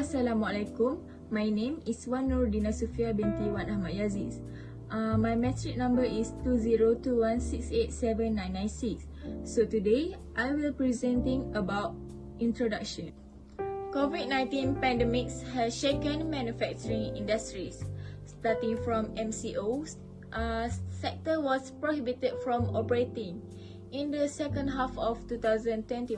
Assalamualaikum. My name is Wan Nurdina Sufia binti Wan Ahmad Yaziz. My metric number is 2021687996. So today I will presenting about introduction. COVID-19 pandemics has shaken manufacturing industries. Starting from MCOs, sector was prohibited from operating. In the second half of 2021,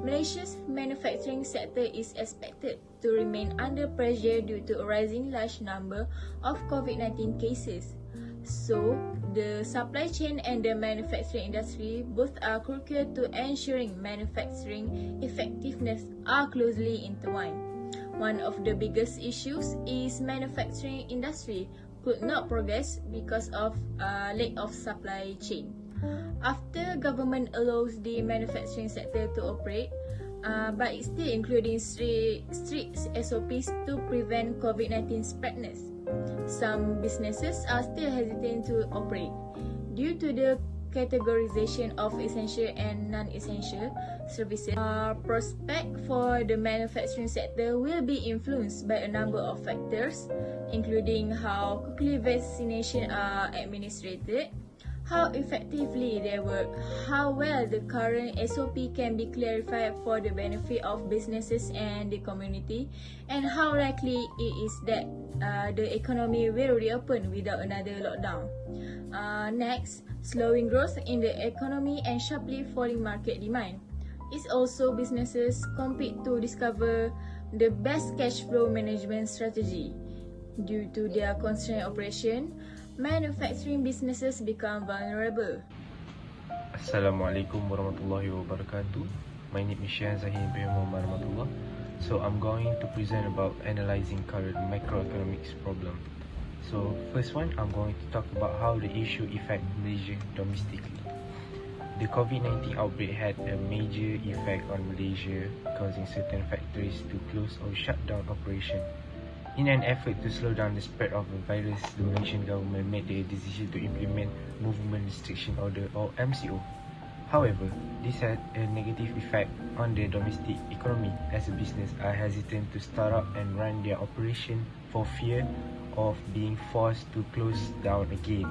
Malaysia's manufacturing sector is expected to remain under pressure due to a rising large number of COVID-19 cases. So, the supply chain and the manufacturing industry both are crucial to ensuring manufacturing effectiveness are closely intertwined. One of the biggest issues is manufacturing industry could not progress because of lack of supply chain. After government allows the manufacturing sector to operate, but it's still including strict SOPs to prevent COVID-19 spreadness. Some businesses are still hesitant to operate due to the categorization of essential and non-essential services. Prospect for the manufacturing sector will be influenced by a number of factors, including how quickly vaccination are administered, how effectively they work, how well the current SOP can be clarified for the benefit of businesses and the community, and how likely it is that the economy will reopen without another lockdown. Next, slowing growth in the economy and sharply falling market demand. It's also businesses compete to discover the best cash flow management strategy. Due to their constrained operation, manufacturing businesses become vulnerable. Assalamualaikum warahmatullahi wabarakatuh. My name is Syahan Zahid bin Muhammad Rahmatullah. So I'm going to present about analyzing current macroeconomics problem. So first one, I'm going to talk about how the issue affect Malaysia domestically. The COVID-19 outbreak had a major effect on Malaysia, causing certain factories to close or shut down operation. In an effort to slow down the spread of the virus, the Malaysian government made the decision to implement Movement Restriction Order or MCO. However, this had a negative effect on the domestic economy as the business are hesitant to start up and run their operation for fear of being forced to close down again.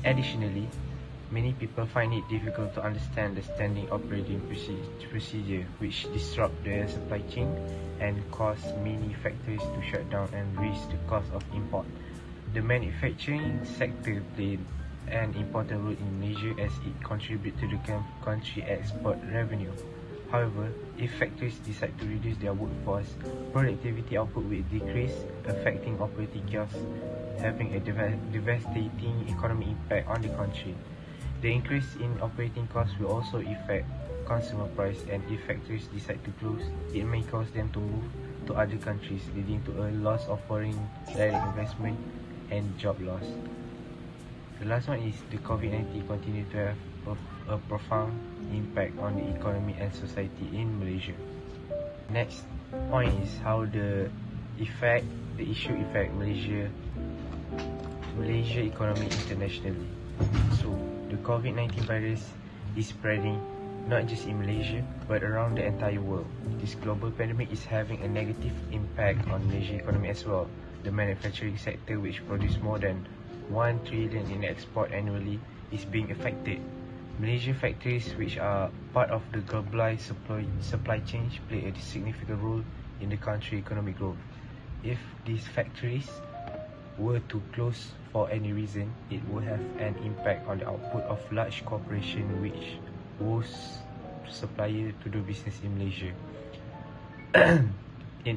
Additionally, many people find it difficult to understand the standing operating procedure, which disrupt the supply chain and cause many factories to shut down and raise the cost of import. The manufacturing sector played an important role in Malaysia as it contributes to the country export revenue. However, if factories decide to reduce their workforce, productivity output will decrease, affecting operating costs, having a devastating economic impact on the country. The increase in operating costs will also affect consumer price, and if factories decide to close, it may cause them to move to other countries, leading to a loss of foreign direct investment and job loss. The last one is the COVID-19 continue to have a profound impact on the economy and society in Malaysia. Next point is how the issue affect Malaysia economy internationally. So the COVID-19 virus is spreading not just in Malaysia but around the entire world. This global pandemic is having a negative impact on Malaysia economy as well. The manufacturing sector, which produces more than 1 trillion in export annually, is being affected. Malaysia factories, which are part of the globalized supply chain, play a significant role in the country's economic growth. If these factories were to close for any reason, it will have an impact on the output of large corporations, which was supplier to do business in Malaysia.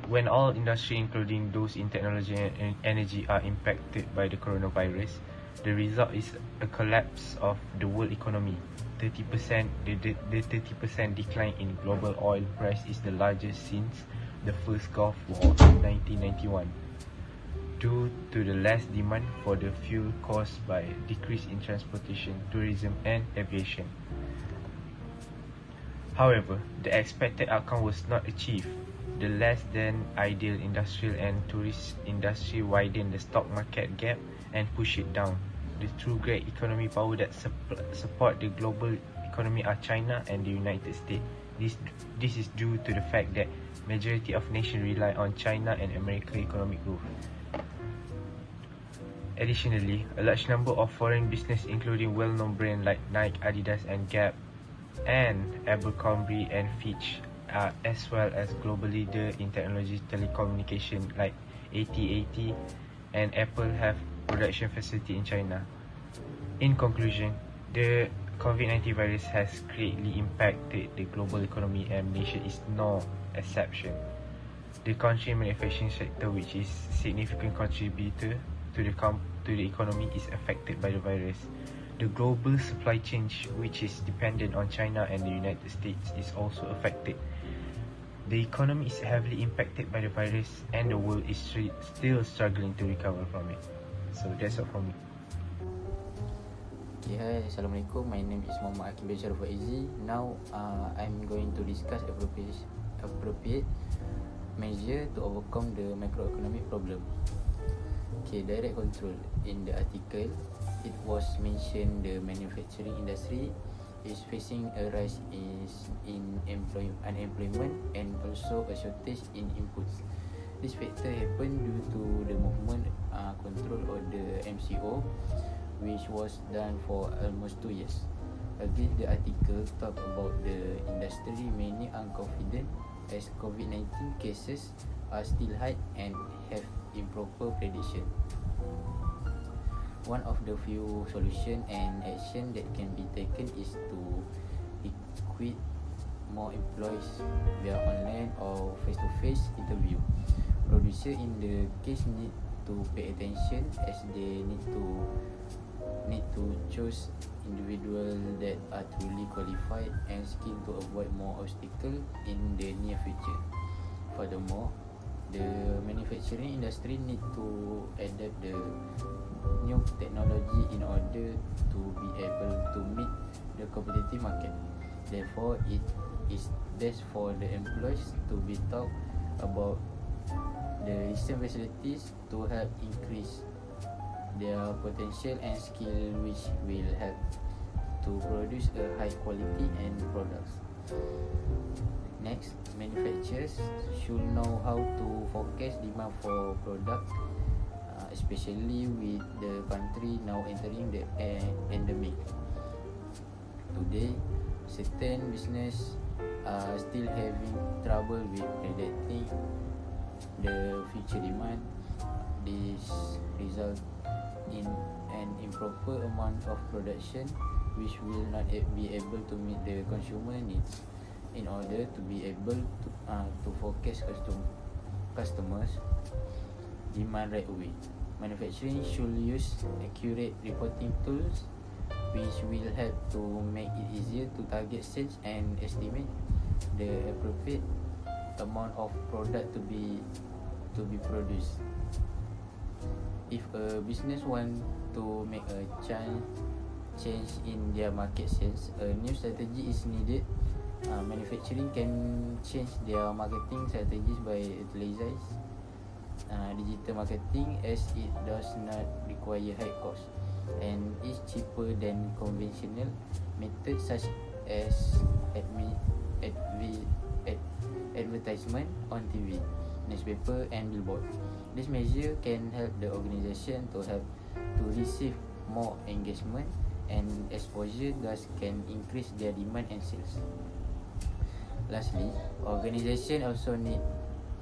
When all industry, including those in technology and energy, are impacted by the coronavirus, the result is a collapse of the world economy. 30%, the 30% decline in global oil price is the largest since the first Gulf War in 1991. Due to the less demand for the fuel caused by decrease in transportation, tourism and aviation. However, the expected outcome was not achieved. The less than ideal industrial and tourist industry widened the stock market gap and pushed it down. The true great economic power that support the global economy are China and the United States. This is due to the fact that majority of nations rely on China and America economic growth. Additionally, a large number of foreign businesses including well-known brands like Nike, Adidas and Gap and Abercrombie and Fitch, as well as global leader in technology telecommunication like AT&T and Apple have production facility in China. In conclusion, the COVID-19 virus has greatly impacted the global economy and Malaysia is no exception. The country manufacturing sector, which is significant contributor to the economy, is affected by the virus. The global supply chain, which is dependent on China and the United States, is also affected. The economy is heavily impacted by the virus and the world is still struggling to recover from it. So that's all from me. Okay, hi, Assalamualaikum. My name is Muhammad Hakim bin Sharif Faizi. Now, I'm going to discuss appropriate measure to overcome the macroeconomic problem. Okay, direct control. In the article, it was mentioned the manufacturing industry is facing a rise in unemployment and also a shortage in inputs. This factor happened due to the movement control of the MCO, which was done for almost 2 years. Again, the article talk about the industry remaining unconfident as COVID-19 cases are still high and have improper prediction. One of the few solution and action that can be taken is to equip more employees via online or face-to-face interview. Producer in the case need to pay attention as they need to choose individuals that are truly qualified and skilled to avoid more obstacles in the near future. Furthermore, the manufacturing industry need to adapt the new technology in order to be able to meet the competitive market. Therefore, it is best for the employees to be taught about the recent facilities to help increase their potential and skill, which will help to produce a high quality and products. Next, manufacturers should know how to forecast demand for products, especially with the country now entering the endemic. Today, certain business are still having trouble with predicting the future demand. This result in an improper amount of production, which will not be able to meet the consumer needs. In order to be able to forecast customers' demand right away, manufacturing should use accurate reporting tools, which will help to make it easier to target sales and estimate the appropriate amount of product to be produced. If a business want to make a change in their market sales, a new strategy is needed. Manufacturing can change their marketing strategies by utilizing digital marketing, as it does not require high cost and is cheaper than conventional methods such as advertisement on TV, newspaper and billboard. This measure can help the organization to receive more engagement and exposure, thus can increase their demand and sales. Lastly, organization also need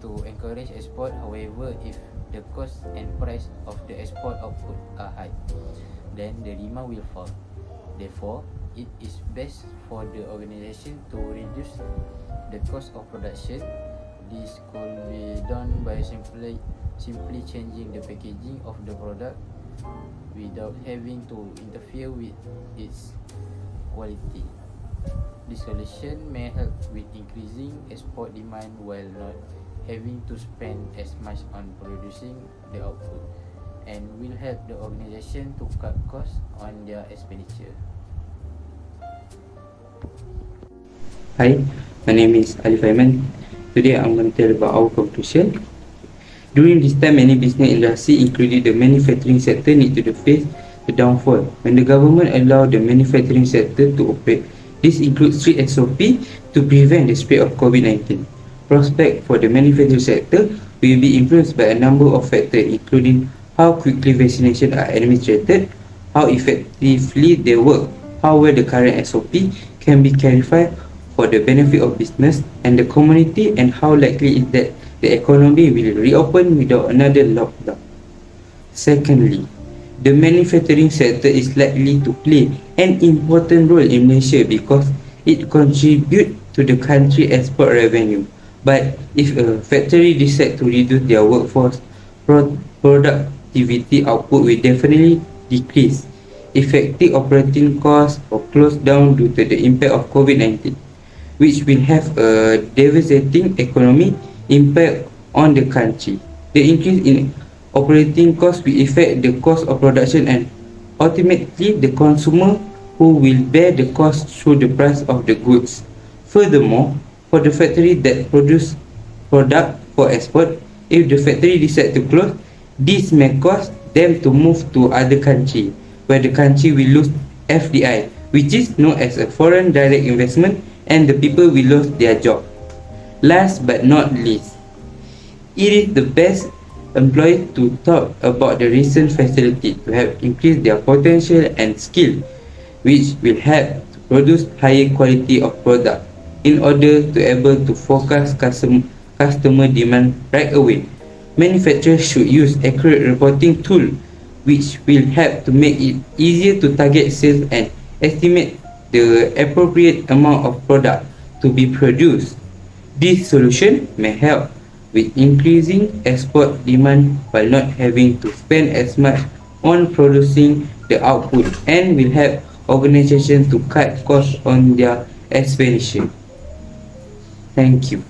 to encourage export. However, if the cost and price of the export output are high, then the demand will fall. Therefore, it is best for the organization to reduce the cost of production. This could be done by simply changing the packaging of the product without having to interfere with its quality. This solution may help with increasing export demand while not having to spend as much on producing the output, and will help the organization to cut costs on their expenditure. Hi, my name is Alif Aiman. Today I'm going to tell about our conclusion. During this time, many business industry, including the manufacturing sector, need to face the downfall. When the government allowed the manufacturing sector to operate This includes strict SOP to prevent the spread of COVID-19. Prospects for the manufacturing sector will be influenced by a number of factors, including how quickly vaccinations are administered, how effectively they work, how well the current SOP can be clarified for the benefit of business and the community, and how likely is that the economy will reopen without another lockdown. Secondly, the manufacturing sector is likely to play an important role in Malaysia because it contributes to the country's export revenue. But if a factory decides to reduce their workforce, productivity output will definitely decrease. Effective operating costs will close down due to the impact of COVID-19, which will have a devastating economic impact on the country. The increase in operating costs will affect the cost of production and ultimately the consumer, who will bear the cost through the price of the goods. Furthermore, for the factory that produce product for export, if the factory decide to close, this may cause them to move to other country, where the country will lose FDI, which is known as a foreign direct investment, and the people will lose their job. Last but not least, it is the best employees to talk about the recent facility to help increase their potential and skill, which will help to produce higher quality of product in order to able to forecast customer demand right away. Manufacturers should use accurate reporting tool, which will help to make it easier to target sales and estimate the appropriate amount of product to be produced. This solution may help with increasing export demand while not having to spend as much on producing the output, and will help organizations to cut costs on their expenditure. Thank you.